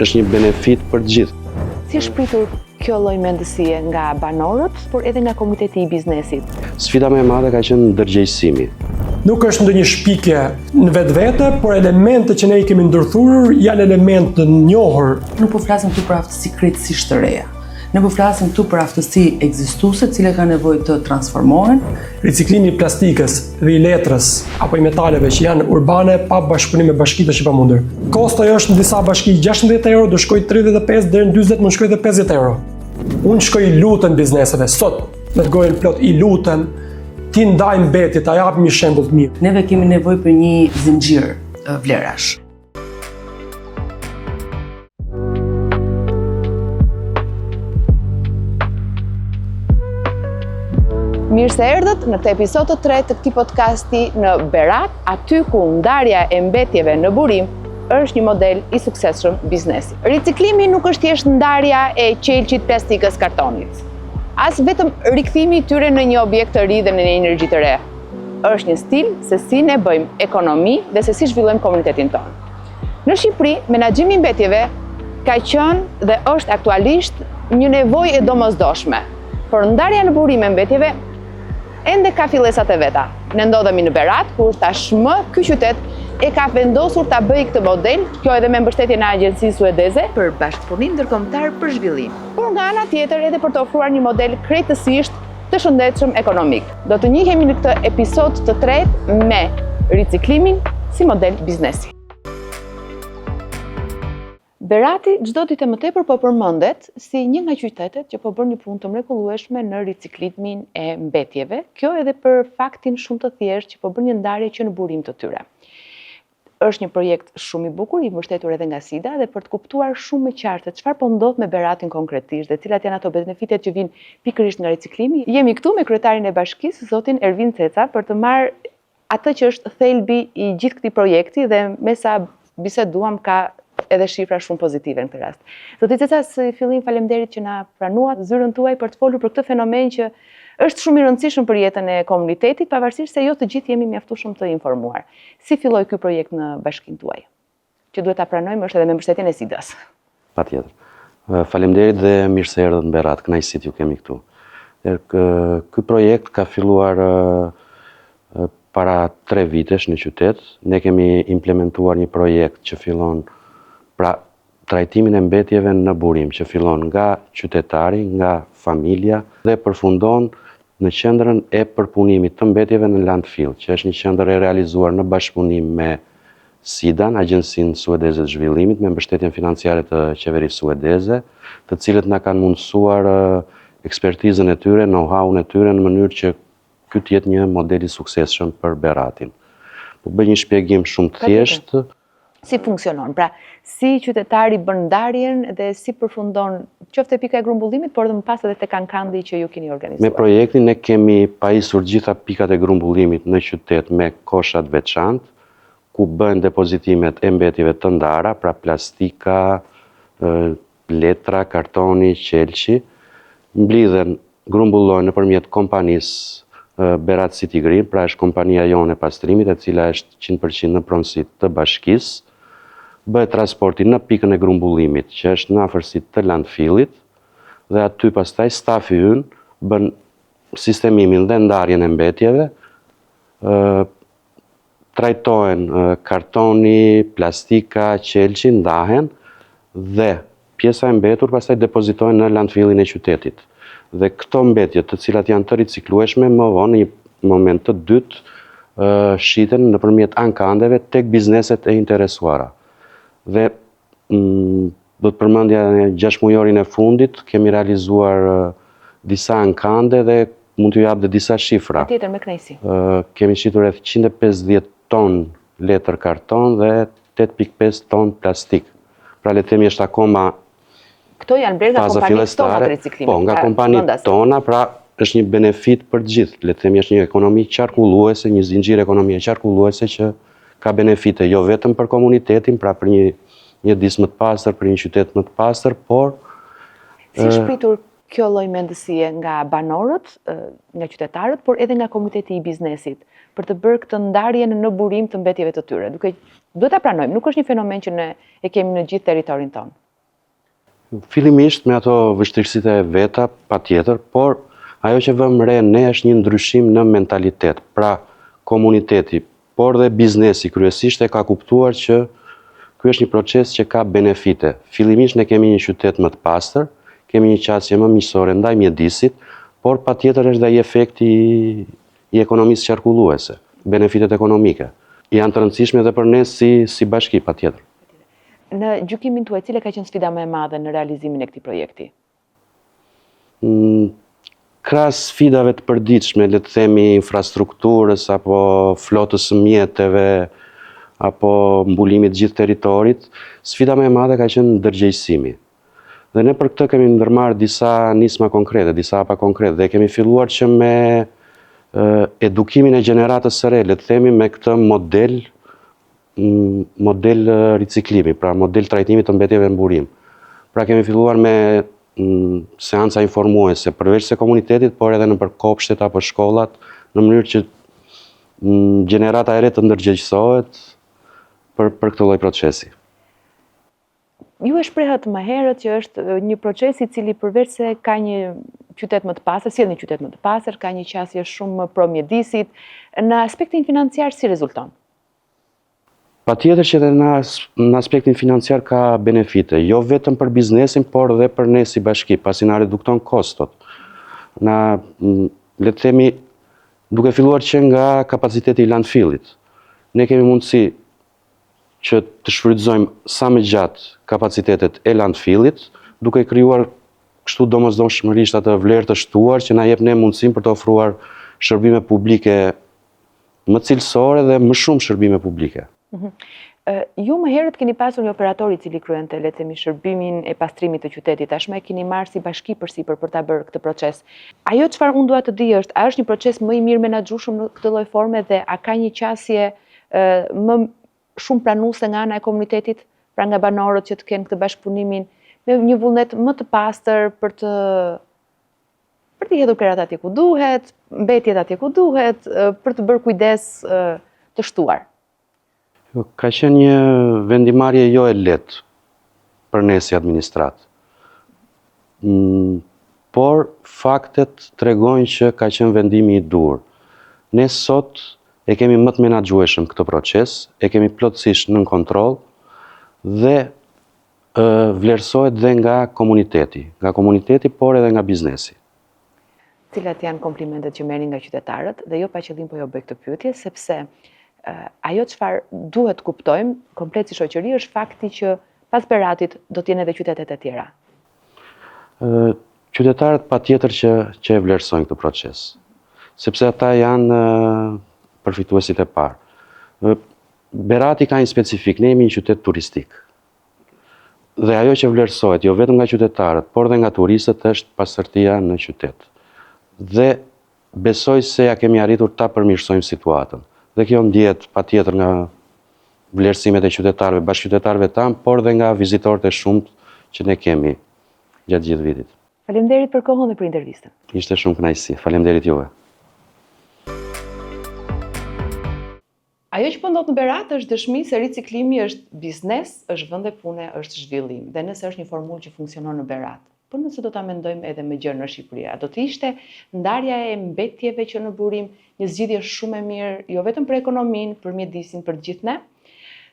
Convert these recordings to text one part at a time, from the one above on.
është një benefit për të gjithë. Si është pritur kjo lloj mendësie nga banorët, por edhe nga komuniteti i biznesit? Sfida më e madhe ka qenë ndërgjegjësimi. Nuk është ndonjë shpikje në vetvete, por elementet që ne i kemi ndërthurur janë elemente të njohur. Nuk po flasim këtu për aftësi krejtësisht të reja. Ne po flasim këtu për aftësi ekzistuese, të cilat kanë nevojë të transformohen. Riciklimi i plastikës dhe i letrës apo i metaleve që janë urbane pa bashkëpunim me bashkitë është i pamundur. Kosta është në disa bashki 16 euro, do shkoj 35 deri në 40, më shkoj edhe 50 euro. Unë shkoj lutem bizneseve sot, me të gojën plot i lutem, ti ndaj mbetje, ta japim një shembull të mirë. Neve kemi nevojë për një zinxhir vlerash. Mirë se erdhët në këtë episod të tretë të këtij podcasti në Berat, aty ku ndarja e mbetjeve në burim është një model i suksesshëm biznesi. Riciklimi nuk është thjesht ndarja e qelçit, plastikës, kartonit. As vetëm rikthimi i tyre në një objekt të ri dhe në një energji të re. Është një stil se si ne bëjmë ekonomi dhe se si zhvillojmë komunitetin tonë. Në Shqipëri, menaxhimi i mbetjeve ka qenë dhe është aktualisht një nevojë e domosdoshme, por ndarja në burim e mbetjeve ende ka fillesat e veta. Ne ndodhemi në Berat, kur tashmë ky qytet e ka vendosur ta bëjë këtë model, kjo edhe me mbështetjen e agjencisë suedeze për bashkëpunim ndërkombëtar për zhvillim. Por nga ana tjetër edhe për të ofruar një model krejtësisht të shëndetshëm ekonomik. Do të njihemi në këtë episod të tretë me riciklimin si model biznesi. Berati çdo ditë më tepër po përmendet si një nga qytetet që po bën një punë të mrekullueshme në riciklimin e mbetjeve, kjo edhe për faktin shumë të thjeshtë që po bën një ndarje që në burim të tyre. Është një projekt shumë i bukur, i mbështetur edhe nga SIDA dhe për të kuptuar shumë më qartë çfarë po ndodh me Beratin konkretisht dhe cilat janë ato benefitet që vijnë pikërisht nga riciklimi, jemi këtu me kryetarin e bashkisë, zotin Ervin Ceca, për të marrë atë që është thelbi i gjithë këtij projekti dhe me sa biseduam ka edhe shifra shumë pozitive në këtë rast. Zoti Ceca, së fillim faleminderit që na pranuat zyrën tuaj për të folur për këtë fenomen që është shumë i rëndësishëm për jetën e komunitetit, pavarësisht se jo të gjithë jemi mjaftueshëm të informuar. Si filloi ky projekt në bashkinë tuaj? Që duhet ta pranojmë është edhe me mbështetjen e SIDA-s. Patjetër. Faleminderit dhe mirë se erdhët në Berat, kënaqësi ju kemi këtu. Ky projekt ka filluar para 3 vitesh në qytet. Ne kemi implementuar një projekt që fillon pra trajtimin e mbetjeve në burim, që fillon nga qytetari, nga familja dhe përfundon në qendrën e përpunimit të mbetjeve në landfill, që është një qendër e realizuar në bashkëpunim me SIDA-n, Agjencinë Suedeze të Zhvillimit, me mbështetjen financiare të qeverisë suedeze, të cilët na kanë mundësuar ekspertizën e tyre, know-how-n e tyre në mënyrë që ky të jetë një model i suksesshëm për Beratin. Po bëj një shpjegim shumë të thjeshtë. Si funksionon? Pra, si qytetari bën ndarjen dhe si përfundon qoftë pika e grumbullimit, por edhe më pas edhe tek ankandi që ju keni organizuar? Me projektin ne kemi pajisur gjitha pikat e grumbullimit në qytet me koshat veçantë, ku bëhen depozitimet e mbetjeve të ndara, pra plastika, letra, kartoni, qelçi, mblidhen, grumbullohen nëpërmjet kompanisë Berat City Green, pra është kompania jonë e pastrimit, e cila është 100% në pronësi të bashkisë. Bëhet transporti në pikën e grumbullimit, që është në afërsitë të landfillit, dhe aty pastaj stafi ynë bën sistemimin dhe ndarjen e mbetjeve, trajtohen kartoni, plastika, qelçi, ndahen dhe pjesa e mbetur pastaj depozitohen në landfillin e qytetit. Dhe këto mbetje të cilat janë të riciklueshme më vonë në një moment të dytë shiten nëpërmjet ankandeve tek bizneset e interesuara. Dhe do të përmendja në 6 mujorin e fundit kemi realizuar disa ankande dhe mund t'ju jap dhe disa shifra. Patjetër, me kënaqësi. Kemi shitur rreth 150 ton letër karton dhe 8.5 ton plastik. Pra le të themi është akoma këto janë blerë nga kompanitë tona të riciklimit. Po, nga kompanitë tona, pra është një benefit për të gjithë. Le të themi është një ekonomi qarkulluese, një zinxhir ekonomie qarkulluese që ka benefite jo vetëm për komunitetin, pra për një dis më të pastër, për një qytet më të pastër, por si shpritur kjo lloj mendësie nga banorët, nga qytetarët, por edhe nga komuniteti i biznesit, për të bërë këtë ndarje në burim të mbetjeve të tyre. Duhet ta pranojmë, nuk është një fenomen që ne e kemi në gjithë territorin tonë. Fillimisht me ato vështirësitë e veta, patjetër, por ajo që vëmë re ne është një ndryshim në mentalitet. Pra, komuniteti, por dhe biznesi kryesisht e ka kuptuar që ky është një proces që ka benefite. Fillimisht ne kemi një qytet më të pastër, kemi një qasje më miqësore ndaj mjedisit, por patjetër është dhe i efekti i ekonomisë qarkulluese, benefitet ekonomike. Janë të rëndësishme edhe për ne si bashki, patjetër. Në gjykimin tuaj, cila ka qenë sfida më e madhe në realizimin e këtij projekti? Krahas sfidave të përditshme, le të themi infrastrukturës apo flotës së mjeteve apo mbulimit të gjithë territorit, sfida më e madhe ka qenë ndërgjegjësimi. Dhe ne për këtë kemi ndërmarrë disa nisma konkrete, disa hapa konkrete dhe kemi filluar që me edukimin e gjeneratës së re, le të themi me këtë model riciklimi, pra model trajtimi të mbetjeve në burim. Pra kemi filluar me seanca informuese përveç se komunitetit, por edhe nëpër kopshtet apo shkollat, në mënyrë që gjenerata e re të ndërgjegjësohet për këtë lloj procesi. Ju e shprehët më herët që është një proces i cili përveç se ka një qytet më të pastër, sjell një qytet më të pastër, ka një qasje shumë më promjedisit, në aspektin financiar si rezulton? Patjetër që edhe në aspektin financiar ka benefite, jo vetëm për biznesin, por dhe për ne si bashki, pasi na redukton kostot. Le të themi, duke filluar që nga kapaciteti i landfillit, ne kemi mundësi që të shfrytëzojmë sa më gjatë kapacitetet e landfillit, duke krijuar kështu domosdoshmërisht atë vlerë të shtuar që na jep ne mundësinë për të ofruar shërbime publike më cilësore dhe më shumë shërbime publike. Ju më herët keni pasur një operator i cili kryente, le të themi, shërbimin e pastrimit të qytetit, tashmë e keni marrë si bashki përsipër për ta bërë këtë proces. Ajo çfarë unë dua të di është, a është një proces më i mirë menaxhueshëm në këtë lloj forme dhe a ka një qasje më shumë pranuese nga ana e komunitetit, pra nga banorët që të kenë këtë bashkëpunimin me një vullnet më të pastër për të hedhur kerat atje ku duhet, mbetjet atje ku duhet, për të bërë kujdes të shtuar. Ka qenë një vendimarrje jo e lehtë për ne si administrat. Por faktet tregojnë që ka qenë vendimi i dur. Ne sot e kemi më të menaxhueshëm këtë proces, e kemi plotësisht nën kontroll dhe vlerësohet dhe nga komuniteti, por edhe nga biznesi. Cilat janë komplimentet që merrni nga qytetarët dhe jo pa qëllim po jo bëj këtë pyetje sepse ajo çfarë duhet kuptojmë komplet si shoqëri është fakti që pas Beratit do të jenë edhe qytetet e tjera. Qytetarët patjetër që e vlerësojnë këtë proces, sepse ata janë përfituesit e parë. Berati ka një specifik, ne jemi një qytet turistik. Dhe ajo që vlerësohet jo vetëm nga qytetarët, por dhe nga turistët është pastërtia në qytet. Dhe besoj se ja kemi arritur ta përmirësojmë situatën. Dhe kjo ndjehet patjetër nga vlerësimet e qytetarëve, bashkëqytetarëve tanë, por dhe nga vizitorët e shumt që ne kemi gjatë gjithë vitit. Faleminderit për kohën dhe për intervistën. Ishte shumë kënaqësi. Faleminderit juve. Ajo që po ndodh në Berat është dëshmi se riciklimi është biznes, është vend e pune, është zhvillim. Dhe nëse është një formulë që funksionon në Berat, por nëse do ta mendojmë edhe me gjërë në Shqipëri, do të ishte ndarja e mbetjeve që në burim një zgjidhje shumë e mirë, jo vetëm për ekonominë, për mjedisin, për gjithë ne.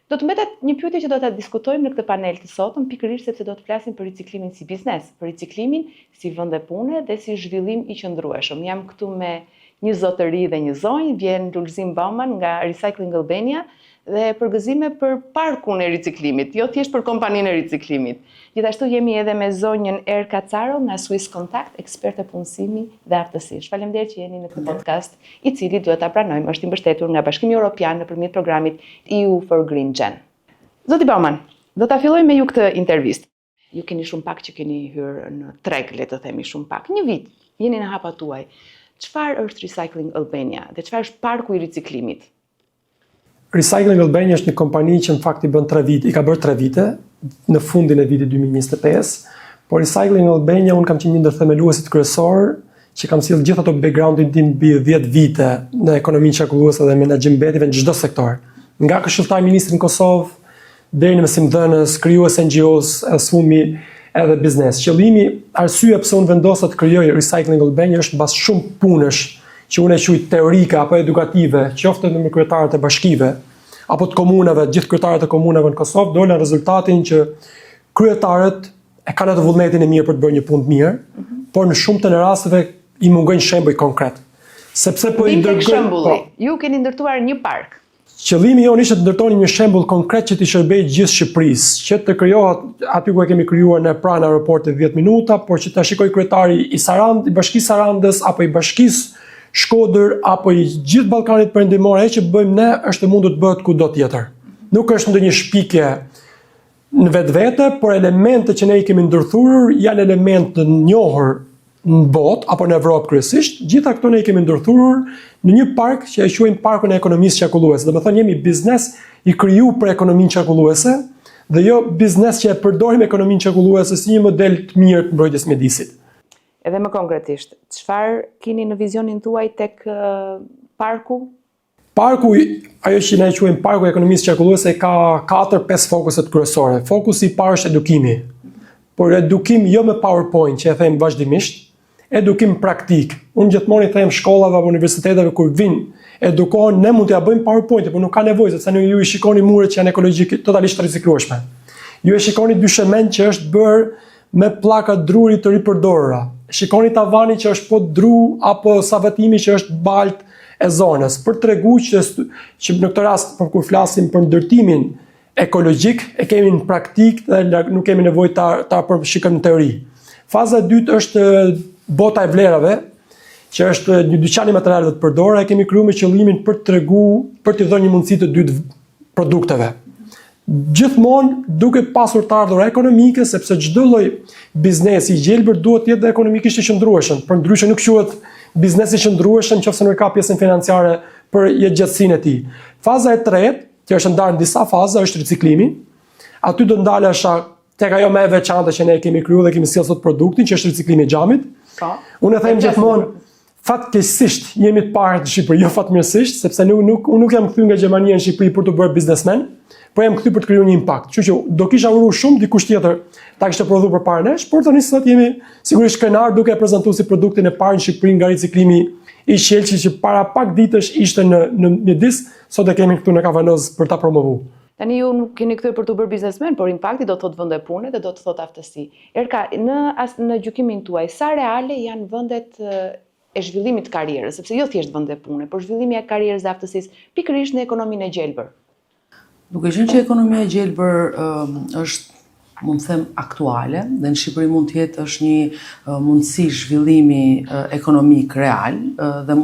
Do të mbetet një pyetje që do ta diskutojmë në këtë panel të sotëm, pikërisht sepse do të flasim për riciklimin si biznes, për riciklimin si vend e pune dhe si zhvillim i qëndrueshëm. Jam këtu me një zotëri dhe një zonjë, vjen Lulzim Bauman nga Recycling Albania dhe përgëzime për parkun e riciklimit, jo thjesht për kompaninë e riciklimit. Gjithashtu jemi edhe me zonjën Erka Caro nga Swiss Contact, ekspert e punësimi dhe aftësish. Faleminderit që jeni në këtë podcast, i cili duhet ta pranojmë, është i mbështetur nga Bashkimi Evropian nëpërmjet programit EU for Green Gen. Zoti Bauman, do ta filloj me ju këtë intervistë. Ju keni shumë pak që keni hyrë në treg, le të themi shumë pak. Një vit, jeni në hapat tuaj. Çfarë është Recycling Albania dhe çfarë është parku i riciklimit? Recycling Albania është një kompani që në fakt i ka bërë 3 vite, në fundin e vitit 2025, por Recycling Albania unë kam qenë një ndër themeluesit kryesor që kam sjellë gjithë ato backgroundin tim mbi 10 vite në ekonominë qarkulluese dhe menaxhim mbetjeve në çdo sektor. Nga këshilltar ministri në Kosovë deri në mësimdhënës, krijues NGOs, asumi edhe biznes. Qëllimi, arsye pse unë vendosa të krijoj Recycling Albania është mbas shumë punësh që unë e quaj teorike apo edukative, qoftë me kryetarët e bashkive apo të komunave, gjithë kryetarët e komunave në Kosovë dolën rezultatin që kryetarët e kanë atë vullnetin e mirë për të bërë një punë të mirë, por në shumë të rasteve i mungojnë shembuj konkret. Sepse po i ndërgojnë. Ju keni ndërtuar një park. Qëllimi jonë ishte të ndërtonim një shembull konkret që t'i shërbejë gjithë Shqipërisë, që të krijohet aty ku e kemi krijuar në pranë aeroportit 10 minuta, por që ta shikoj kryetari i Bashkisë Sarandës apo i Bashkisë Shkodër apo i gjithë Ballkanit Perëndimor, ajo që bëjmë ne është e mundur të bëhet kudo tjetër. Nuk është ndonjë shpikje në vetvete, por elementet që ne i kemi ndërthurur janë elementë të njohur në botë apo në Evropë kryesisht. Gjitha këto ne i kemi ndërthurur në një park që e quajmë Parkun e Ekonomisë Qarkulluese. Domethënë jemi biznes i krijuar për ekonominë qarkulluese dhe jo biznes që e përdorim ekonominë qarkulluese si një model të mirë të mbrojtjes mjedisit. Edhe më konkretisht, çfarë keni në vizionin tuaj tek parku? Parku, ajo që ne e quajmë Parku e Ekonomisë Qarkulluese, ka 4-5 fokuset kryesore. Fokusi i parë është edukimi. Por edukim jo me PowerPoint që e them vazhdimisht, edukim praktik. Unë gjithmonë i them shkollave apo universiteteve kur vinë edukohen, ne mund t'ja bëjmë PowerPoint, por nuk ka nevojë, sepse ju i shikoni muret që janë ekologjik totalisht të riciklueshme. Ju e shikoni dyshement që është bërë me pllaka druri të ripërdorura. Shikoni tavanin që është po dru apo savatimi që është balt e zonës, për t'treguar që në këtë rast kur flasim për ndërtimin ekologjik, e kemi në praktik dhe nuk kemi nevojë ta përshikojmë në teori. Faza e dytë është bota e vlerave, që është një dyqan i materialeve të përdorura, e kemi krijuar me qëllimin për t'i dhënë një mundësi të dytë produkteve. Gjithmonë duke pasur të ardhur ekonomike, sepse çdo lloj biznesi i gjelbër duhet të jetë ekonomikisht i qëndrueshëm. Përndryshe nuk quhet biznesi i qëndrueshëm nëse nuk ka pjesën financiare për jetëgjatësinë e tij. Faza e tretë, që është ndarë në disa faza, është riciklimi. Aty do ndalesha tek ajo më e veçantë që ne kemi krijuar dhe kemi sjellë sot produktin, që është riciklimi i xhamit. Unë e them gjithmonë, fatkeqësisht jemi të parë në Shqipëri, jo fatmirësisht, sepse unë nuk jam kthyer nga Gjermania në Shqipëri për të bërë biznesmen, por jam kthyer për të krijuar një impakt. Kështu që do kisha uruar shumë dikush tjetër ta kishte prodhuar përpara nesh, por tani sot jemi sigurisht krenar duke e prezantuar si produktin e parë në Shqipëri nga riciklimi i qelçit që para pak ditësh ishte në mjedis, sot e kemi këtu në Kavanoz për ta promovuar. Tani ju nuk keni kthyer për të bërë biznesmen, por impakti do të thotë vende pune dhe do të thotë aftësi. Erka, në gjykimin tuaj, sa reale janë vendet e zhvillimit të karrierës, sepse jo thjesht vende pune, por zhvillimi i karrierës dhe aftësisë pikërisht në ekonominë e gjelbër? Duke qenë që ekonomia e gjelbër është, mund të them, aktuale, dhe në Shqipëri mund të jetë është një mundësi zhvillimi ekonomik real, dhe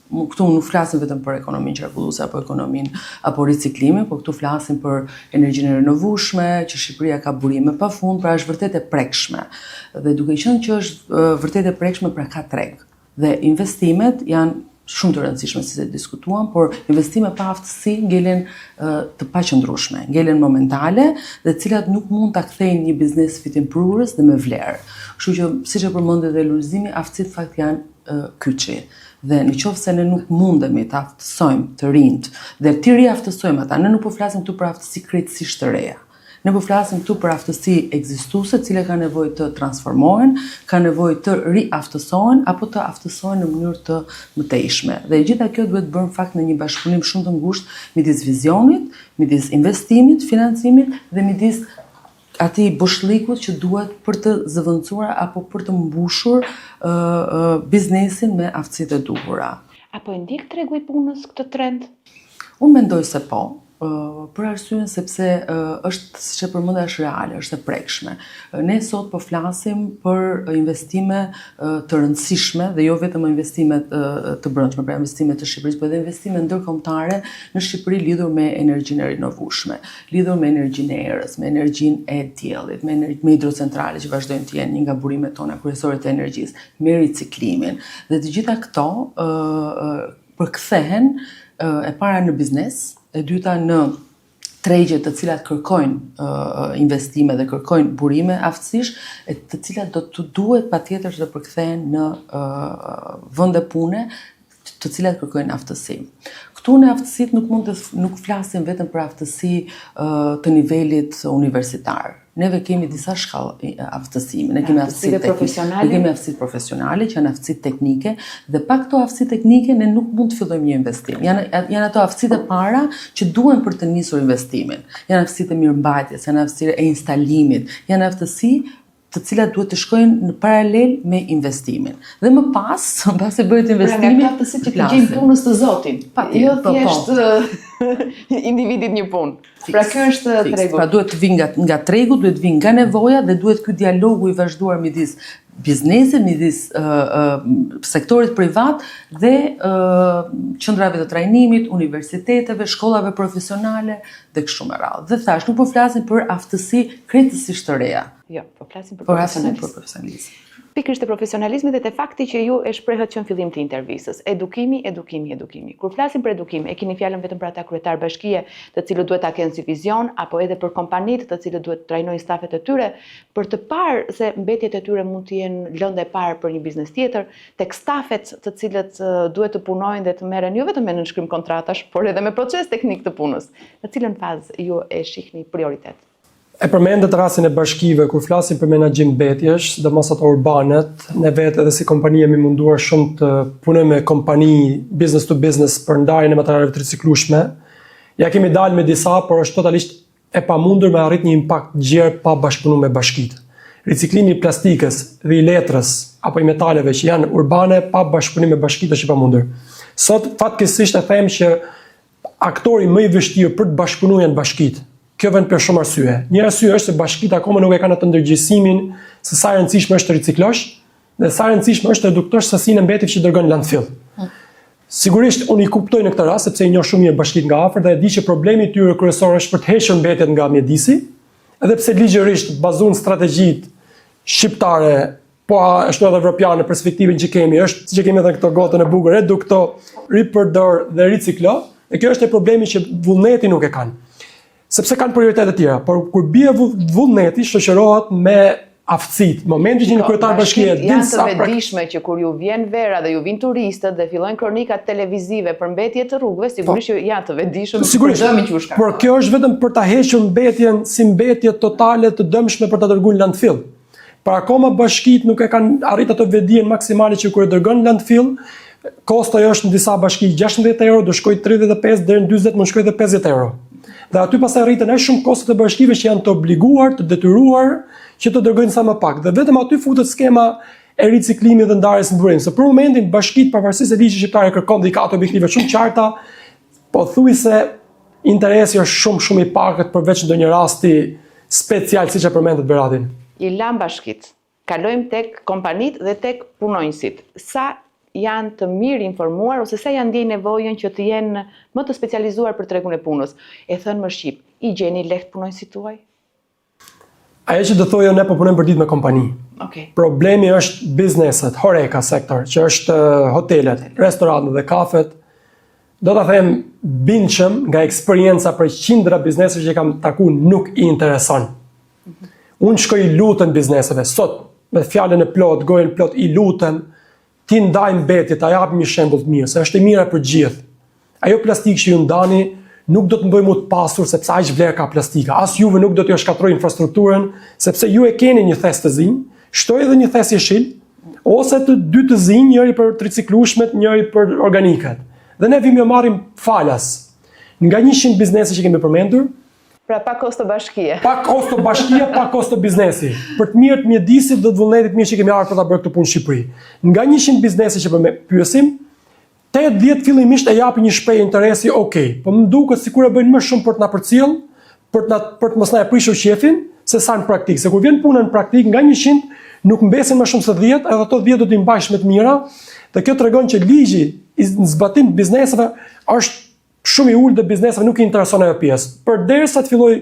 këtu nuk flasim vetëm për ekonominë qarkulluese apo ekonominë apo riciklime, por këtu flasim për energjinë e rinovueshme, që Shqipëria ka burime pafund, pra është vërtet e prekshme. Dhe duke qenë që është vërtet e prekshme, pra ka treg. Dhe investimet janë shumë të rëndësishme si se diskutuam, por investime pa aftësi ngelen të paqëndrueshme, ngelen momentale dhe cilat nuk mund ta kthejnë një biznes fitimprurës dhe me vlerë. Kështu që siç e përmendë dhe Lulzimi, aftësitë fakt janë kyçi. Dhe në qoftë se ne nuk mundemi të aftësojmë të rinjt dhe të riaftësojmë ata, ne nuk po flasim këtu për aftësi krejtësisht të reja. Ne po flasim këtu për aftësi ekzistuese, cile ka nevojë të transformohen, ka nevojë të riaftësohen apo të aftësohen në mënyrë të mëtejshme. Dhe gjitha kjo duhet bërë në fakt në një bashkëpunim shumë të ngushtë midis vizionit, midis investimit, financimit dhe midis atij bushllikut që duhet për të zëvendësuar apo për të mbushur biznesin me aftësitë e duhura. Apo e ndjek tregu i punës këtë trend? Unë mendoj se po. Për arsyen sepse është, siç e përmenda, është reale, është e prekshme. Ne sot po flasim për investime të rëndësishme dhe jo vetëm investime të brendshme, pra investime të Shqipërisë, por edhe investime ndërkombëtare në Shqipëri lidhur me energjinë e rinovueshme, lidhur me energjinë e erës, me energjinë e diellit, me hidrocentrale që vazhdojnë të jenë një nga burimet tona kryesore të energjisë, me riciklimin. Dhe të gjitha këto përkthehen e para në biznes, e dyta në tregje të cilat kërkojnë investime dhe kërkojnë burime aftësish, të cilat do të duhet patjetër të përkthehen në vende pune të cilat kërkojnë aftësi. Këtu në aftësit nuk flasim vetëm për aftësi të nivelit universitar. neve kemi disa shkallë aftësimi. Ne kemi aftësitë profesionale, ne kemi aftësitë profesionale, që janë aftësitë teknike, dhe pa këto aftësi teknike ne nuk mund të fillojmë një investim. Janë ato aftësitë e para që duhen për të nisur investimin. Janë aftësitë e mirëmbajtjes, janë aftësitë e instalimit, janë aftësi të cilat duhet të shkojnë në paralel me investimin. Dhe më pas e bëhet investimi, nga aftësitë që të gjejnë punës të Zotin. Jo thjesht individit një punë. Pra kjo është tregu. Pra duhet të vinë nga tregu, duhet të vinë nga nevoja dhe duhet ky dialogu i vazhduar midis biznesit, midis sektorit privat dhe qendrave të trajnimit, universiteteve, shkollave profesionale dhe kështu me radhë. Dhe thash, nuk po flasim për aftësi krejtësisht të reja. Jo, po flasim për profesionalizm. Pikërisht e profesionalizmit dhe te fakti që ju e shprehët që në fillim të intervistës. Edukimi. Kur flasim për edukim, e keni fjalën vetëm për ata kryetar bashkie, të cilët duhet ta kenë si vizion, apo edhe për kompanitë të cilët duhet të trajnojnë stafet e tyre, për të parë se mbetjet e tyre mund të jenë lëndë e parë për një biznes tjetër, tek stafet të cilët duhet të punojnë dhe të merren jo vetëm me nënshkrim kontratash, por edhe me proces teknik të punës. Në cilën fazë ju e shihni prioritet? E përmendet rastin e bashkive, kur flasim për menaxhim mbetjesh, sidomos ato urbanet, ne vetë edhe si kompani jemi munduar shumë të punojmë me kompani business to business për ndarjen e materialeve të riciklueshme. Ja kemi dalë me disa, por është totalisht e pamundur me arrit një impakt gjerë pa bashkëpunuar me bashkitë. Riciklimi i plastikës dhe i letrës apo i metaleve që janë urbane pa bashkëpunim me bashkitë është i pamundur. Sot fatkeqësisht e them që aktori më i vështirë për të bashkëpunuar janë bashkitë. Kjo vjen për shumë arsye. Një arsye është se bashkitë akoma nuk e kanë atë ndërgjegjësimin se sa e rëndësishme është të riciklosh dhe sa e rëndësishme është të reduktosh sasinë e mbetjeve që dërgon në landfill. Sigurisht unë i kuptoj në këtë rast sepse i njoh shumë mirë bashkitë nga afër dhe e di që problemi i tyre kryesor është për të hequr mbetjet nga mjedisi, edhe pse ligjërisht bazuan strategjitë shqiptare, po ashtu edhe evropiane në perspektivën që kemi, është siç e kemi edhe këto gotën e bukur, redukto, ripërdor dhe riciklo, dhe kjo është e problemi që vullneti nuk e kanë. Sepse kanë prioritete tjera, por kur bie vullneti shoqërohet me aftësitë. Momenti që një kryetar bashkie din sa të vetëdijshme që kur ju vjen vera dhe ju vin turistët dhe fillojnë kronikat televizive për mbetje të rrugëve, sigurisht që janë të vetëdijshëm dëmin që u shkakton. Por kjo është vetëm për ta hequr mbetjen si mbetje totale të dëmshme për ta dërguar në landfill. Por akoma bashkitë nuk e kanë arrit ato vetëdijen maksimale që kur e dërgon në landfill, kosto është në disa bashki 16 euro, do shkojë 35 deri në 40, më shkojë edhe 50 euro. Dhe aty pastaj rriten aq shumë kostot e bashkive që janë të obliguar, të detyruar që të dërgojnë sa më pak. Dhe vetëm aty futet skema e riciklimit dhe ndarjes në burim. Se për momentin bashkitë pavarësisht se ligjit shqiptar e kërkon dhe i ka ato objektive shumë qarta, pothuajse interesi është shumë i pakët përveç ndonjë rasti special siç e përmendet Beratin. I lam bashkitë. Kalojmë tek kompanitë dhe tek punonjësit. Sa janë të mirë informuar ose sa janë ndjej nevojën që të jenë më të specializuar për tregun e punës. E thënë më shqip, i gjeni lehtë punonjësit tuaj? Ajo që do thojë ne po punojmë për ditë me kompani. Problemi është bizneset, Horeca sektor, që është hotelet, restorantet dhe kafet. Do ta them bindshëm nga eksperienca për qindra biznese që kam takuar nuk i intereson. Unë shkoj i lutem bizneseve sot me fjalën e plot, gojën plot i lutem ti ndaj mbetjet, a japim një shembull të mirë, se është e mira për gjithë. Ajo plastikë që ju ndani nuk do të bëjmë të pasur sepse aq vlerë ka plastika. As juve nuk do t'ju shkatroj infrastrukturën, sepse ju e keni një thes të zinj, shtoj edhe një thes jeshil, ose të dy të zinj, njëri për të riciklueshmet, njëri për organiket. Dhe ne vim jo marrim falas. Nga 100 biznese që kemi përmendur, pra pa kosto bashkie. Pa kosto bashkie, pa kosto biznesi. Për të mirë të mjedisit dhe të vullnetit mirë që kemi ardhur për ta bërë këtë punë në Shqipëri. Nga 100 biznese që pyesim, 8-10 fillimisht e japin një shprehje interesi, po më duket sikur e bëjnë më shumë për të na përcjell, për të mos na e prishur qefin, se sa në praktikë. Se kur vjen puna në praktikë, nga 100 nuk mbesin më shumë se 10, edhe ato 10 do t'i mbajsh me të mira, dhe kjo tregon që ligji në zbatim të bizneseve është shumë i ulët dhe biznesave nuk i intereson ajo pjesë. Përderisa të filloj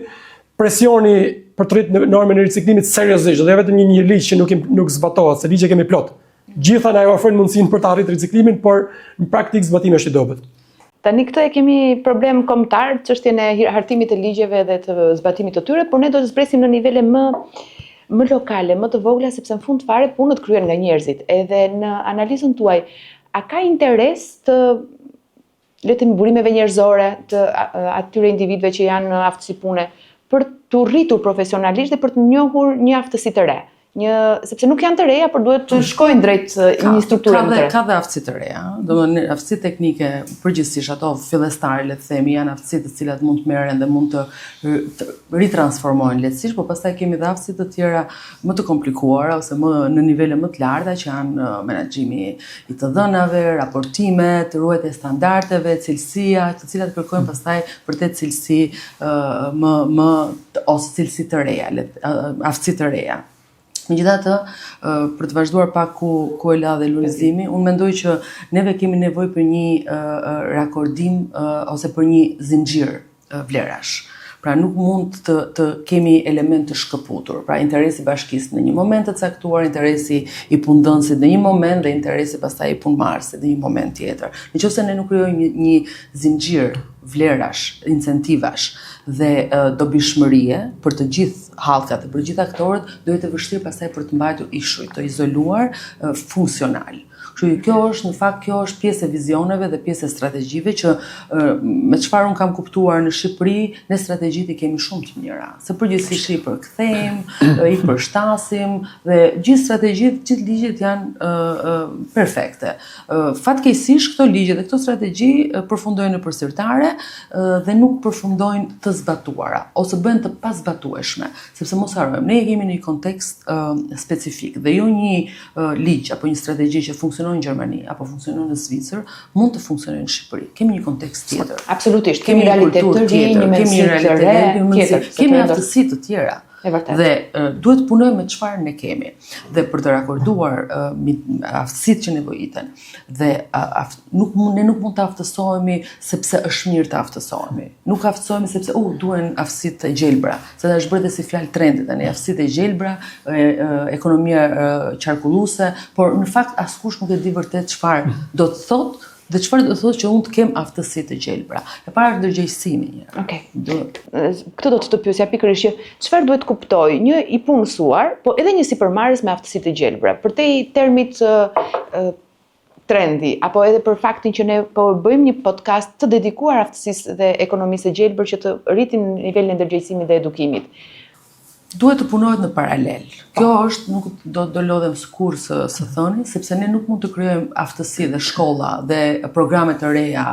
presioni për të rritur normën e riciklimit seriozisht, dhe vetëm një ligj që nuk zbatohet, se ligje kemi plot. Gjitha na ofrojnë mundësinë për të arritur riciklimin, por në praktikë zbatimi është i dobët. Tani këtë e kemi problem kombëtar, çështjen e hartimit të ligjeve dhe të zbatimit të tyre, por ne do të zpresim në nivele më lokale, më të vogla, sepse në fund fare punët kryen nga njerëzit. Edhe në analizën tuaj, a ka interes të burimeve njerëzore të atyre individëve që janë në aftësi pune për të rritur profesionalisht dhe për të njohur një aftësi të re? Sepse nuk janë të reja, por duhet të shkojnë drejt një strukture më të re. Ka dhe aftësi të reja. Domethënë aftësi teknike përgjithsisht ato fillestare, le të themi, janë aftësi të cilat mund të merren dhe mund të ritransformohen lehtësisht, por pastaj kemi dhe aftësi të tjera më të komplikuara ose më në nivele më të larta që janë menaxhimi i të dhënave, raportimet, ruajtja e standardeve, cilësia, të cilat kërkojnë pastaj vërtet cilësi ose cilësi të reja, aftësi të reja. Megjithatë, për të vazhduar pak ku e la dhe Lulzimi, unë mendoj që neve kemi nevojë për një rakordim ose për një zinxhir vlerash. Pra nuk mund të kemi element të shkëputur. Pra interesi i bashkisë në një moment të caktuar, interesi i punëdhënësit në një moment dhe interesi pastaj i punëmarrësit në një moment tjetër. Nëse ne nuk krijojmë një zinxhir vlerash, incentivash dhe dobishmërie për të gjithë hallkat dhe për të gjithë aktorët, do jetë e vështirë pastaj për të mbajtur ishuj, të izoluar, funksional. Kështu kjo është pjesë e vizioneve dhe pjesë e strategjive që me çfarë unë kam kuptuar në Shqipëri, ne strategjitë i kemi shumë të mira. Se përgjithsisht i përkthejmë, i përshtasim dhe gjithë strategjitë, gjithë ligjet janë perfekte. Fatkeqësisht këto ligje dhe këto strategji përfundojnë në përsëritare dhe nuk përfundojnë të zbatuara ose bëhen të pazbatueshme, sepse mos harrojmë, ne jemi në një kontekst specifik dhe jo një ligj apo një strategji që funksionon në Gjermani apo funksionon në Zvicër, mund të funksionojë në Shqipëri. Kemi një kontekst tjetër. Absolutisht, kemi realitet të ri, një mendësi të re, kemi aftësi të tjera. Dhe duhet të punojmë me çfarë ne kemi. Dhe për të rakorduar aftësitë që nevojiten. Dhe ne nuk mund të aftësohemi sepse është mirë të aftësohemi. Nuk aftësohemi sepse duhen aftësitë e gjelbra. Se është bërë si fjalë trendi tani, aftësitë e gjelbra, ekonomia qarkulluese, por në fakt askush nuk e di vërtet çfarë do të thotë dhe çfarë do të thotë që unë të kem aftësi të gjelbra. E para është ndërgjegjësimi. Okej. Këtë do të pyesja pikërisht që çfarë duhet kuptoj një i punësuar, po edhe një sipërmarrës me aftësi të gjelbra. Përtej termit trendi, apo edhe për faktin që ne po bëjmë një podcast të dedikuar aftësisë dhe ekonomisë së gjelbër që të rritim nivelin e ndërgjegjësimit dhe edukimit. Duhet të punohet në paralel. Kjo është, nuk do lodhem s'kur së thëni, sepse ne nuk mund të krijojmë aftësi dhe shkolla dhe programe të reja,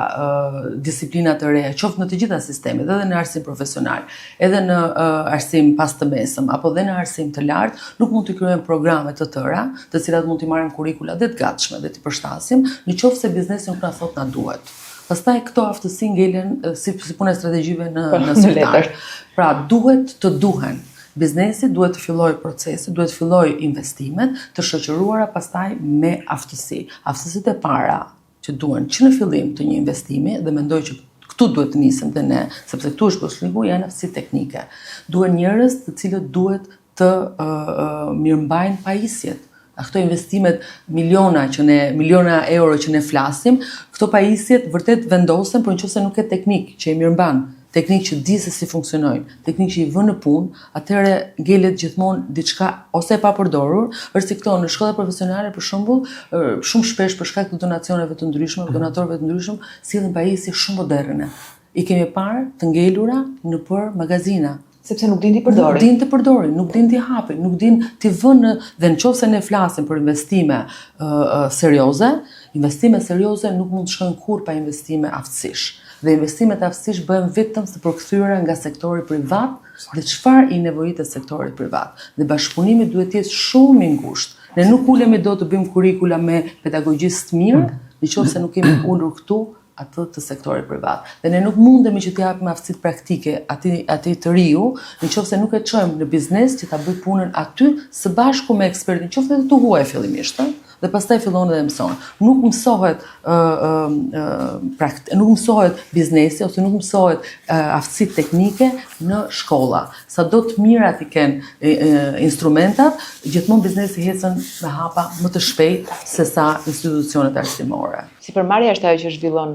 disiplina të reja, qoftë në të gjitha sistemet, edhe në arsim profesional, edhe në arsim pas të mesëm, apo dhe në arsim të lartë, nuk mund të krijojmë programe të tëra, të cilat mund të marrim kurrikula dhe të gatshme dhe të përshtasim, nëse biznesi nuk na thot na duhet. Pastaj këto aftësi ngelen si punë strategjive në sektor. Pra duhet të duhen. Biznesi duhet të fillojë procesin, duhet të fillojë investimet të shoqëruara pastaj me aftësi. Aftësitë e para që duhen që në fillim të një investimi dhe mendoj që këtu duhet të nisim dhe ne, sepse këtu është përshligu, janë aftësi teknike. Duhen njerëz të cilët duhet të mirëmbajnë pajisjet. Këto investimet miliona euro që ne flasim, këto pajisjet vërtet vendosen, por nëse nuk ke teknik që e mirëmban, teknik që di se si funksionojnë, teknik që i vën në punë, atëherë ngelet gjithmonë diçka ose e papërdorur, është si këto në shkolla profesionale për shembull, shumë shpesh për shkak të donacioneve të ndryshme, donatorëve të ndryshëm, sillen pajisje shumë moderne. I kemi parë të ngelura nëpër magazina. Sepse nuk din t'i përdorin. Nuk din të përdorin, nuk din t'i hapin, nuk din t'i vënë, dhe nëse ne flasim për investime serioze, investime serioze nuk mund të shkojnë kurrë pa investime aftësish. Dhe investimet aftësish bëhen vetëm së përkthyera nga sektori privat dhe çfarë i nevojitet sektorit privat. Dhe bashkëpunimi duhet të jetë shumë i ngushtë. Ne nuk ulemi dot të bëjmë kurrikula me pedagogjistë të mirë, nëse nuk kemi ulur këtu atë të sektorit privat. Dhe ne nuk mundemi që t'i japim aftësitë praktike atij të riu, nëse nuk e çojmë në biznes që ta bëj punën aty së bashku me ekspertin, qoftë edhe të huaj fillimisht, dhe pastaj fillon edhe mëson. Nuk mësohet biznesi ose nuk mësohet aftësitë teknike në shkolla. Sado të mirat i kenë instrumentat, gjithmonë biznesi ecën me hapa më të shpejt se sa institucionet arsimore. Sipërmarrja është ajo që zhvillon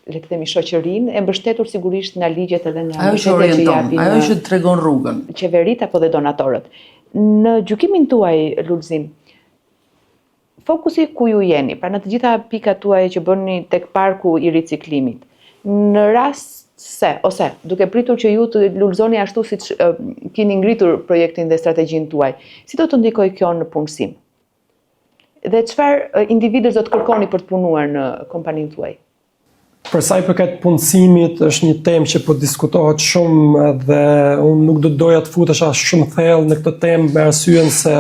le të themi shoqërinë, e mbështetur sigurisht nga ligjet edhe nga mbështetja që japin. Ajo që tregon rrugën. Qeveritë apo dhe donatorët. Në gjykimin tuaj, Lulzim, fokusi ku ju jeni, pra në të gjitha pikat tuaja që bëni tek parku i riciklimit, Në rast ose duke pritur që ju të lullzoni ashtu siç keni ngritur projektin dhe strategjinë tuaj, si do të ndikojë kjo në punësim? Dhe çfarë individësh do të kërkoni për të punuar në kompaninë tuaj? Për sa i përket punësimit, është një temë që po diskutohet shumë dhe unë nuk do doja të futesha shumë thellë në këtë temë me arsyen se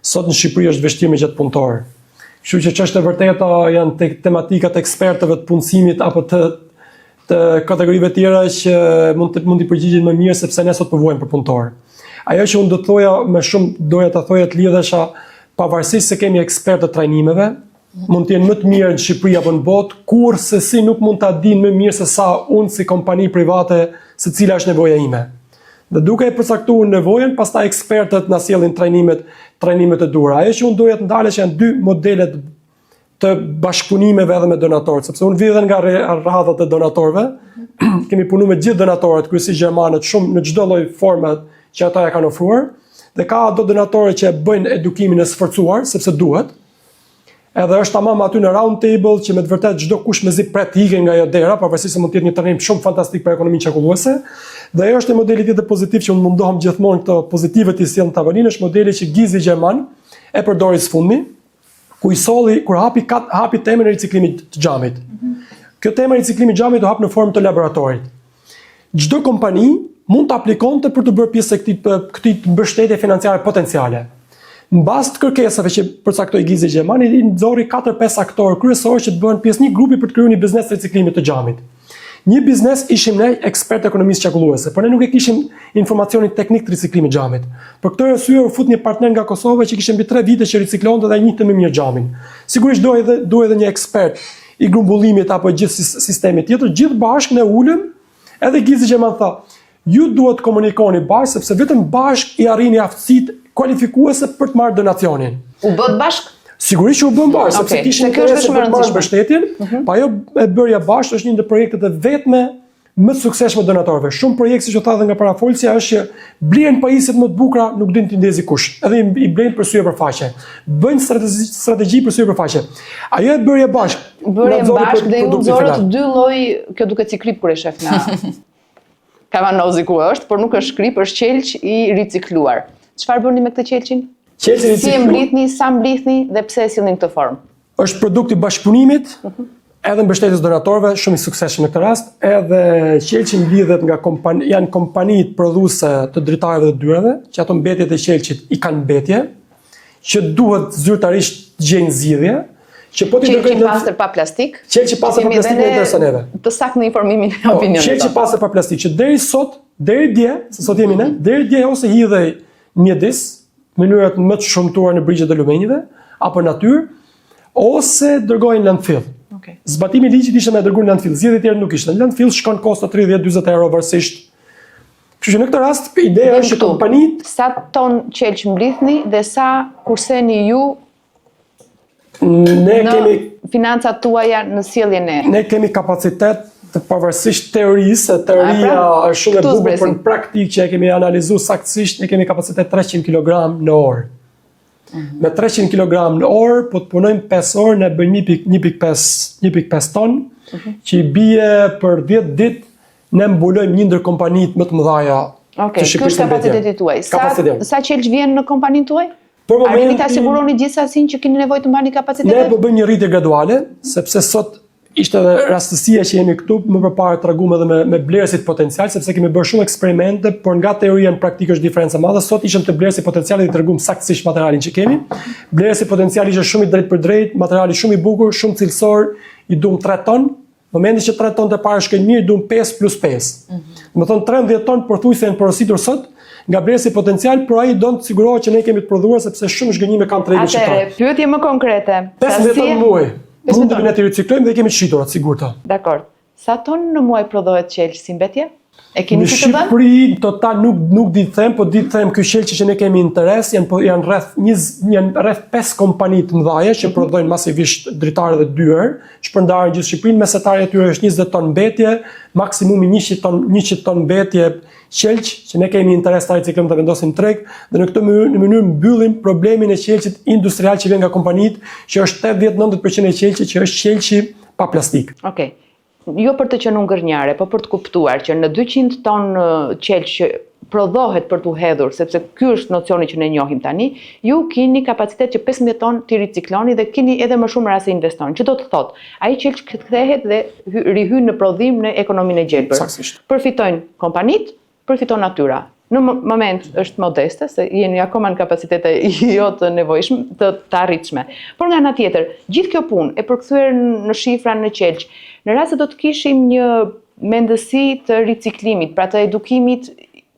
sot në Shqipëri është vështirë me gjetë punëtor. Kështu që çështë e vërteta janë tematikat e ekspertëve të punësimit apo të kategorive tjera që mund t'i përgjigjen më mirë sepse ne sot përvojmë për punëtor. Ajo që unë doja ta thoja të lidhesha pavarësisht se kemi ekspertë të trajnimeve, mund të jenë më të mirë në Shqipëri apo në botë, kurse si nuk mund ta dinë më mirë se sa unë si kompani private se cila është nevoja ime. Dhe duke e përcaktuar nevojën, pastaj ekspertët na sjellin trajnimet e duhura. Ajo që unë doja të ndalesh janë dy modelet të bashkëpunimeve edhe me donatorët, sepse unë vi edhe nga radhat e donatorëve, kemi punuar me gjithë donatorët, kryesisht gjermanët, shumë në çdo lloj forme që ata ja kanë ofruar, dhe ka ato donatorë që bëjnë edukimin e sforcuar, sepse duhet. Edhe është tamam aty në round table që me të vërtetë çdo kush mezi pret të ikë nga ajo dera, pavarësisht se mund të jetë një trajnim shumë fantastik për ekonominë çakulluese. Dhe ajo është një model tjetër pozitiv që unë mundohem gjithmonë këto pozitive të sjell në tavolinë, është modeli që Gizi gjerman e përdori së fundmi, ku i solli kur hapi temën e riciklimit të xhamit. Kjo temë e riciklimit të xhamit u hap në formë të laboratorit. Çdo kompani mund të aplikonte për të bërë pjesë e këtij mbështetje financiare potenciale. Në bazë të kërkesave që përcaktoi Gizi gjerman, i nxorri 4-5 aktorë kryesorë që të bëhen pjesë një grupi për të krijuar një biznes të riciklimit të xhamit. Një biznes ishim ne ekspertë ekonomisë çakulluese, por ne nuk e kishim informacionin teknik të riciklimit të xhamit. Për këtë arsye u fut një partner nga Kosova që kishte mbi 3 vite që riciklonte dhe ai njihte më mirë xhamin. Sigurisht duhej edhe një ekspert i grumbullimit apo gjithë sistemit tjetër, gjithë bashkë ne ulëm, edhe Gizi gjerman tha, ju duhet të komunikoni bashkë sepse vetëm bashkë i arrini aftësitë kualifikuese për të marrë donacionin. U bët bashkë? Sigurisht që u bën bashkë, sepse kishin interes të marrë mbështetjen, pa ajo e bërja bashkë është një ndër projektet e vetme më të suksesshme donatorëve. Shumë projekte, siç u tha edhe nga parafolësia, është që blihen pajisjet më të bukura, nuk din t'i ndezi kush. Edhe i blejnë për sy e për faqe. Bëjnë strategji për sy e për faqe. Ajo e bërja bashkë. Bërja bashkë dhe ju nxorët dy lloj, kjo duket si krip kur e shef na. Kavanozi ku është, por nuk është krip, është qelç i ricikluar. Çfarë bëni me këtë qelçin? Si e mblidhni, sa mblidhni dhe pse e sillni në këtë formë? Është produkt i bashkëpunimit, edhe mbështetjes donatorëve, shumë i suksesshëm në këtë rast, edhe qelçi mblidhet nga janë kompanitë prodhuese të dritarëve dhe dyreve, që ato mbetjet e qelçit i kanë mbetje, që duhet zyrtarisht të gjejnë zgjidhje, që po ti dërgojnë pastër pa plastik. Qelçi pastër pa plastik në interesën edhe. Të saktë në informimin e opinionit. Qelçi pastër pa plastik, që deri dje, se sot jemi ne, deri dje ose hidhej mjedis, mënyrat më të shumtuara në brigjet e lumenjve, apo natyrë, ose dërgojnë në landfill. Zbatimi i ligjit ishte me dërguar në landfill, zgjedhje të tjera nuk ishte. Në landfill shkon kosta 30-40 euro varësisht. Kështu që në këtë rast ideja është që kompanitë sa ton qelç mblidhni dhe sa kurseni ju kemi financat tuaja në sjelljen e. Ne kemi kapacitet të pavarësisht teorisë, teoria është shumë e bukur, por në praktikë që e kemi analizuar saktësisht, ne kemi kapacitet 300 kg në orë. Me 300 kg në orë, po të punojmë 5 orë, ne bëjmë 1.5 ton, që i bie për 10 ditë, ne mbulojmë një ndër kompanitë më të mëdha Okej, kjo është kapaciteti tuaj. Sa qelç vjen në kompaninë tuaj? A rini ta siguroni gjithsesi që keni nevojë të mbani kapacitetin? Ne po bëjmë një rritje graduale, sepse sot ishte edhe rastësia që jemi këtu, më përpara treguam edhe me blerësit potencial, sepse kemi bërë shumë eksperimente, por nga teoria në praktikë është diferenca e madhe. Sot ishim te blerësi potenciali dhe treguam saktësisht materialin që kemi. Blerësi potenciali ishte shumë i drejtë për drejtë, materiali shumë i bukur, shumë cilësor, i duam 3 ton. Në momentin që 3 ton të parë shkojnë mirë, duam 5 plus 5. Domethënë 13 ton pothuajse janë porositur sot nga blerësi potencial, por ai do të sigurohet që ne kemi të prodhuar sepse shumë zhgënjime kanë tregun shqiptar. Atëherë, pyetje më konkrete. 15 ton muaj. Mund të ne të riciklojmë dhe kemi të shitura të sigurta. Dakor. Sa ton në muaj prodhohet qelç si mbetje? E keni si të dhënë? Në Shqipëri total nuk di të them, po di të them ky qelç që ne kemi interes, janë rreth 5 kompani të mëdha që prodhojnë masivisht dritare dhe dyer, shpërndarën gjithë Shqipërinë, mesatarja e tyre është 20 ton mbetje, maksimumi 100 ton mbetje qelç që ne kemi interes ta riciklojmë të vendosim treg, dhe në këtë mënyrë mbyllim problemin e qelçit industrial që vjen nga kompanitë, që është 80-90% e qelçit që është qelçi pa plastik. Okej. jo për të qenë ngërnjare, po për të kuptuar që në 200 ton qelç që prodhohet për t'u hedhur, sepse ky është nocioni që ne njohim tani, ju keni kapacitet që 15 ton t'i ricikloni dhe keni edhe më shumë rase investoni. Që do të thotë, ai qelç kthehet dhe rihyn në prodhim në ekonominë e gjelbër. Saktësisht. Përfitojnë kompanitë, përfiton natyra. Në moment është modeste, se jeni akoma në kapacitete jo të nevojshme, të arritshme. Por nga ana tjetër, gjithë kjo punë e përkthyer në shifra në qelç, në rast se do të kishim një mendësi të riciklimit, pra të edukimit,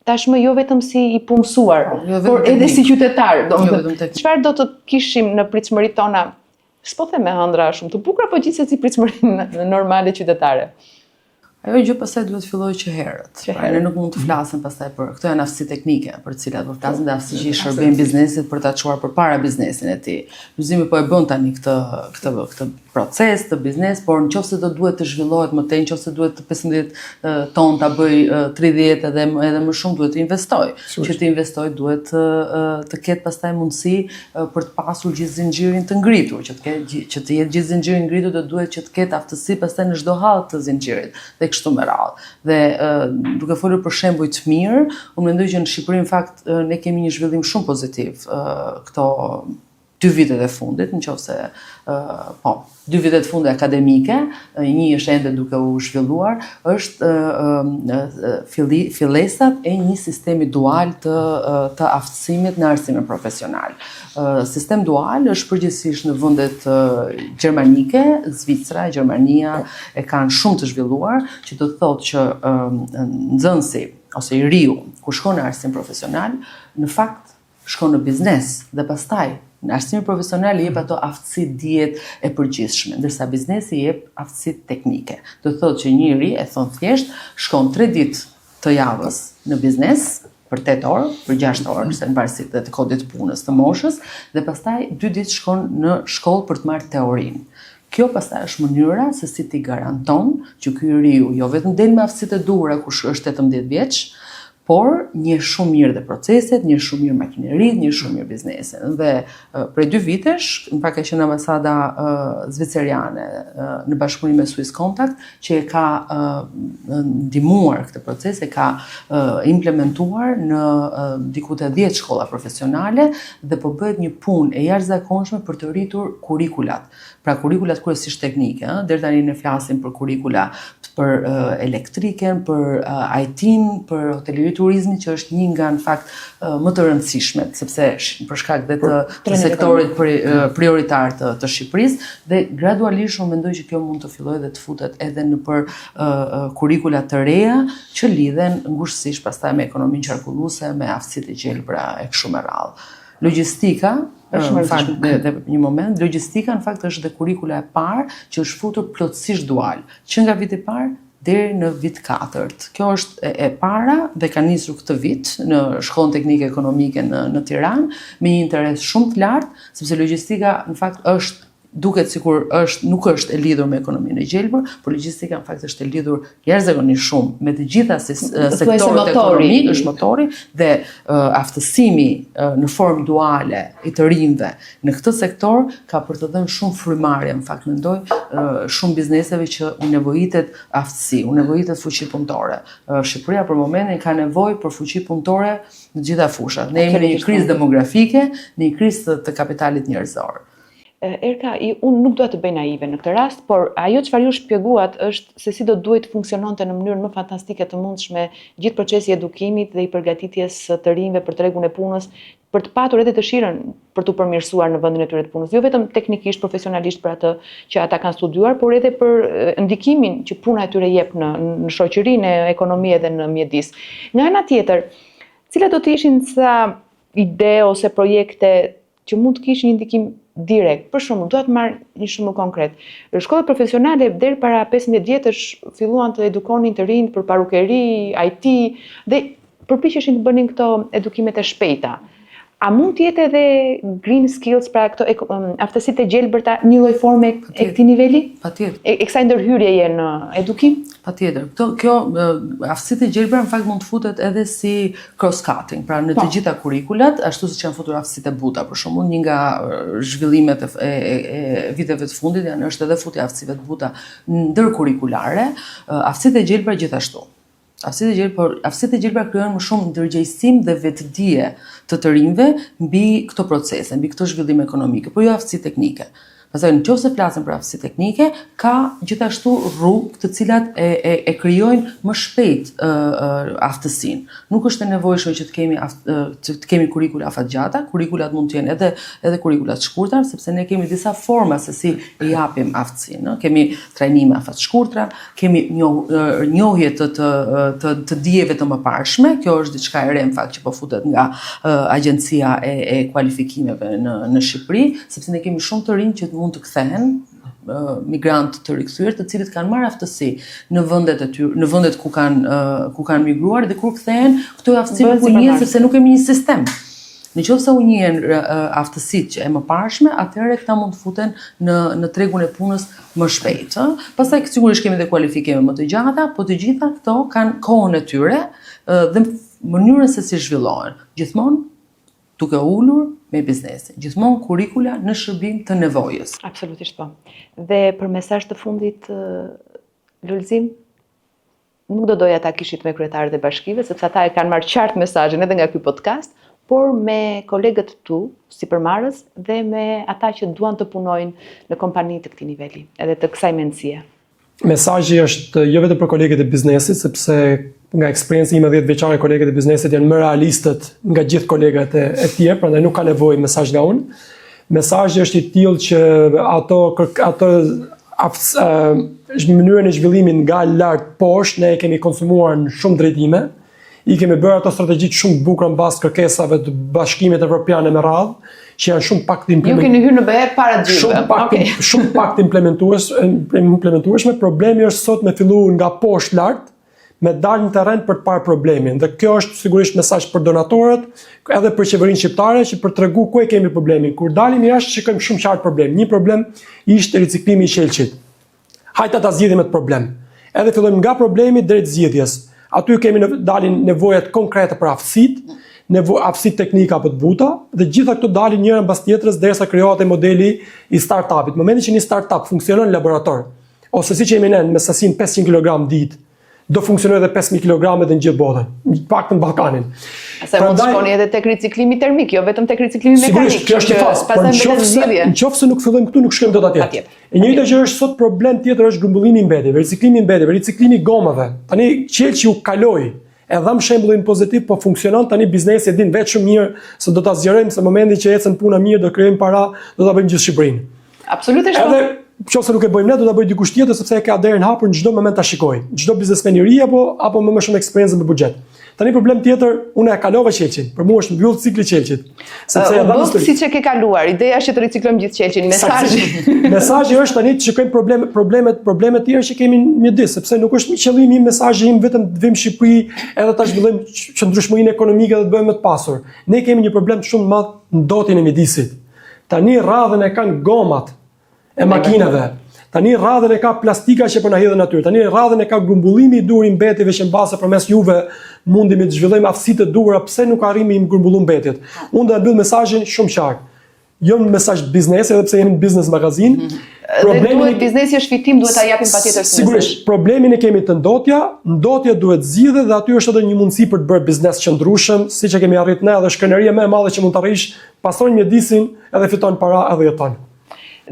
tashmë jo vetëm si i punësuar, por edhe si qytetar. Çfarë do të kishim në pritshmëritë tona? S'po them me ëndra shumë të bukura, po gjithsesi pritshmërinë normale qytetare. Ajo gjë pastaj duhet fillojë që herët. Pra ne nuk mund të flasim pastaj për këto janë aftësi teknike, për të cilat po flasim dhe aftësi që i shërbejnë biznesit për ta çuar përpara biznesin e tij. Luzimi po e bën tani këtë proces të biznes, por nëse do duhet të zhvillohet më tej, nëse duhet të 15 ton ta bëj 30 edhe më shumë duhet të investoj. Që të investoj duhet të ketë pastaj mundësi për të pasur gjithë zinxhirin të ngritur, që të jetë gjithë zinxhiri ngritur do duhet që të ketë aftësi pastaj në çdo hall të zinxhirit. Dhe kështu me radhë. Dhe duke folur për shembuj të mirë, unë mendoj që në Shqipëri në fakt ne kemi një zhvillim shumë pozitiv këto 2 vitet e fundit, nëse 2 vitet e fundit akademike, një është ende duke u zhvilluar, është fillesat e një sistemi dual të aftësimit në arsimin profesional. Sistem dual është përgjithsisht në vendet gjermanike, Zvicra, Gjermania e kanë shumë të zhvilluar, që do të thotë që nxënësi ose i riu ku shkon në arsim profesional, në fakt shkon në biznes dhe pastaj në arsimin profesional i jep ato aftësi dijet e përgjithshme, ndërsa biznesi i jep aftësi teknike. Do të thotë që njëri e thon thjesht shkon 3 ditë të javës në biznes për 8 orë, për 6 orë, se në varësi të kodit të punës të moshës, dhe pastaj 2 ditë shkon në shkollë për të marrë teorinë. Kjo pastaj është mënyra se si ti garanton që ky riu jo vetëm del me aftësitë e duhura kur është 18 vjeç, por njeh shumë mirë dhe proceset, njeh shumë mirë makineritë, njeh shumë mirë biznesin. Dhe prej 2 vitesh, në pak ka qenë ambasada zviceriane në bashkëpunim me Swiss Contact, që e ka ndihmuar këtë proces, e ka implementuar në diku të 10 shkolla profesionale dhe po bëhet një punë e jashtëzakonshme për të rritur kurrikulat. Pra kurrikulat kryesisht teknike, deri tani ne flasim për kurrikula për elektriken, për IT-n, për hoteliri turizmi, që është një nga në fakt më të rëndësishmet, sepse për shkak dhe të sektorit prioritar të Shqipërisë, dhe gradualisht unë mendoj që kjo mund të fillojë dhe të futet edhe në për kurrikula të reja që lidhen ngushësisht pastaj me ekonominë qarkulluese, me aftësitë e gjelbra e kështu me radhë. Logjistika, në fakt, një moment, logjistika në fakt është dhe kurrikula e parë që është futur plotësisht dual, që nga viti i parë deri në vit 4. Kjo është e para dhe ka nisur këtë vit në Shkollën Teknike Ekonomike në Tiranë me një interes shumë të lartë, sepse logjistika në fakt është duket sikur nuk është e lidhur me ekonominë e gjelbër, por logjistika në fakt është e lidhur jashtëzakonisht shumë me të gjitha sektorët ekonomik, është motori dhe aftësimi në formë duale i të rinjve në këtë sektor ka për të dhënë shumë frymarrje, në fakt mendoj, shumë bizneseve që u nevojitet aftësi, u nevojitet fuqi punëtore. Shqipëria për momentin ka nevojë për fuqi punëtore në gjitha fushat. Ne jemi në një krizë demografike, në një krizë të kapitalit njerëzor. Erka, unë nuk doja të bëj naive në këtë rast, por ajo çfarë ju shpjeguat është se si do duhet të funksiononte në mënyrën më fantastike të mundshme gjithë procesi i edukimit dhe i përgatitjes të rinjve për tregun e punës, për të patur edhe dëshirën për të përmirësuar në vendin e tyre të punës, jo vetëm teknikisht, profesionalisht për atë që ata kanë studiuar, por edhe për ndikimin që puna e tyre jep në shoqërinë, në ekonomi dhe në mjedis. Nga ana tjetër, cilat do të ishin sa ide ose projekte që mund të kishin një ndikim direkt? Për shembull, dua të marr një shembull konkret. Shkollat profesionale deri para 15 vjetësh filluan të edukonin të rinjt për parukeri, IT dhe përpiqeshin të bënin këto edukimet e shpejta. A mund të jetë edhe green skills, pra këto aftësitë e gjelbërta një lloj forme e këtij niveli? Patjetër. E kësaj ndërhyrjeje në edukim? Patjetër. Kjo aftësitë e gjelbra në fakt mund të futet edhe si cross-cutting, pra në të gjitha kurrikulat, ashtu siç janë futur aftësitë e buta, për shembull, një nga zhvillimet e viteve të fundit është edhe futja aftësive të buta ndërkurrikulare, aftësitë e gjelbra gjithashtu. Aftësitë e gjelbra krijojnë më shumë ndërgjegjësim dhe vetëdije të rinjve mbi këto procese, mbi këto zhvillime ekonomike, por jo aftësi teknike. Pastaj nëse flasim për aftësi teknike, ka gjithashtu rrugë të cilat e krijojnë më shpejt aftësinë. Nuk është e nevojshme që të kemi kurrikula afatgjata, kurrikulat mund të jenë edhe kurrikula të shkurtra, sepse ne kemi disa forma se si e japim aftësinë. Kemi trajnime afat shkurtra, kemi njohje të dijeve të mëparshme, kjo është diçka e re në fakt që po futet nga Agjencia e Kualifikimeve në Shqipëri, sepse ne kemi shumë të rinj që mund të kthehen migrantë të rikthyer, të cilët kanë marrë aftësi në vendet e tyre, në vendet ku kanë migruar dhe kur kthehen, këto aftësi nuk u njihen sepse nuk kemi një sistem. Nëse u njihen aftësitë që e mëparshme, atëherë këta mund të futen në tregun e punës më shpejt. Pastaj sigurisht kemi dhe kualifikime më të gjata, po të gjitha këto kanë kohën e tyre dhe mënyrën se si zhvillohen. Gjithmonë duke ulur me biznesin. Gjithmonë kurrikula në shërbim të nevojës. Absolutisht po. Dhe për mesazh të fundit, Lulzim, nuk doja ta kishit me kryetarët e bashkive, sepse ata e kanë marrë qartë mesazhin edhe nga ky podcast, por me kolegët tu, sipërmarrës, dhe me ata që duan të punojnë në kompani të këtij niveli, edhe të kësaj mendësie. Mesazhi është jo vetëm për kolegët e biznesit, sepse nga eksperjenca ime 10 vjeçare kolegët e biznesit janë më realistët nga gjithë kolegët e tjerë, prandaj nuk ka nevojë mesazh nga unë. Mesazhi është i tillë që ato mënyrën e zhvillimit nga lart poshtë ne e kemi konsumuar në shumë drejtime. I kemi bërë ato strategjitë shumë të bukura mbas kërkesave të Bashkimit Evropian me radhë, që janë shumë pak të implementueshme. Ju keni hyrë në BE para gjithëve. Shumë pak të implementueshme. Problemi është sot me fillu nga poshtë lart, me dalë në terren për të parë problemin. Dhe kjo është sigurisht mesazh për donatorët, edhe për qeverinë shqiptare, që për t'tregu ku e kemi problemin. Kur dalim jashtë shikojmë shumë qartë problem. Një problem ishte riciklimi i qelçit. Hajta ta zgjidhim atë problem. Edhe fillojmë nga problemi drejt zgjidhjes. Aty kemi dalin nevojat konkrete për aftësitë, aftësitë teknike apo të buta, dhe gjitha këto dalin njëra mbas tjetrës derisa krijohet modeli i startupit. Në momentin që një startup funksionon në laborator, ose siç jemi ne me sasinë 500 kg ditë, do funksionojë edhe 5000 kg edhe në gjithë botën, paktën Ballkanin. Sa mund të shkoni edhe tek riciklimi termik, jo vetëm tek riciklimi mekanik. Sigurisht, kjo është fazë. Nëse nuk fillojmë këtu, nuk shkojmë dot atje. E njëjta gjë është sot problem tjetër është grumbullimi i mbetjeve, riciklimi i mbetjeve, riciklimi i gomave. Tani qelçi u kaloi. E dham shembullin pozitiv, po funksionon tani biznesi e din vetë shumë mirë se do ta zgjerojmë se momenti që ecën puna mirë, do krijojmë para, do ta bëjmë gjithë Shqipërinë. Absolutisht. Edhe nëse nuk e bëjmë ne, do ta bëj dikush tjetër sepse e ka derën hapur në çdo moment ta shikoj. Çdo biznesmen i ri apo me më shumë eksperiencë me buxhet. Tani problem tjetër, unë e kalova qelçin. Për mua është mbyll cikli qelçit. Sepse e dham siç e ke kaluar. Ideja është që të riciklojmë gjithë qelçin. Mesazhi është tani të shikojmë problemet tjera që kemi midis, sepse nuk është qëllimi im, mesazhi im vetëm të vim në Shqipëri edhe ta zhvillojmë qëndrueshmërinë ekonomike dhe të bëhemi më të pasur. Ne kemi një problem shumë të madh në dotjen e mjedisit. Tani radhën e kanë gomat e makinave. Tani radhën e ka plastika që po na hedhën natyrë. Tani radhën e ka grumbullimi i dur i mbetjeve që mbase përmes juve mundemi të zhvillojmë aftësitë të duhura, pse nuk arrimi të grumbullojmë mbetjet. Unë do ta mbyll mesazhin shumë qartë. Jo në mesazh biznesi, edhe pse jemi në biznes magazin. Problemi biznesi është fitim, duhet ta japim patjetër si mesazh. Sigurisht, problemin e kemi të ndotja duhet zgjidhet dhe aty është edhe një mundësi për të bërë biznes qëndrueshëm, siç e kemi arritur ne, dhe shkënëria më e madhe që mund të arrish, pason mjedisin edhe fiton para edhe jeton.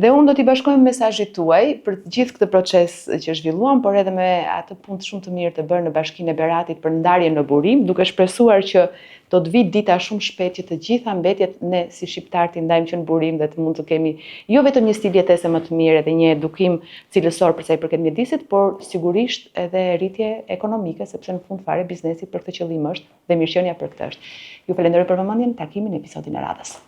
Dhe unë do t'i bashkojmë mesazhit tuaj për gjithë këtë proces që zhvilluam, por edhe me atë punë shumë të mirë të bërë në Bashkinë e Beratit për ndarjen në burim, duke shpresuar që do të vijë dita shumë shpejt që të gjitha mbetjet ne si shqiptar të ndajmë që në burim dhe të mund të kemi jo vetëm një stil jetese më të mirë edhe një edukim cilësor për sa i përket mjedisit, por sigurisht edhe rritje ekonomike, sepse në fund fare biznesi për këtë qëllim është dhe mirëqenia për këtë është. Ju falenderoj për vëmendjen, takimin në episodin e radhës.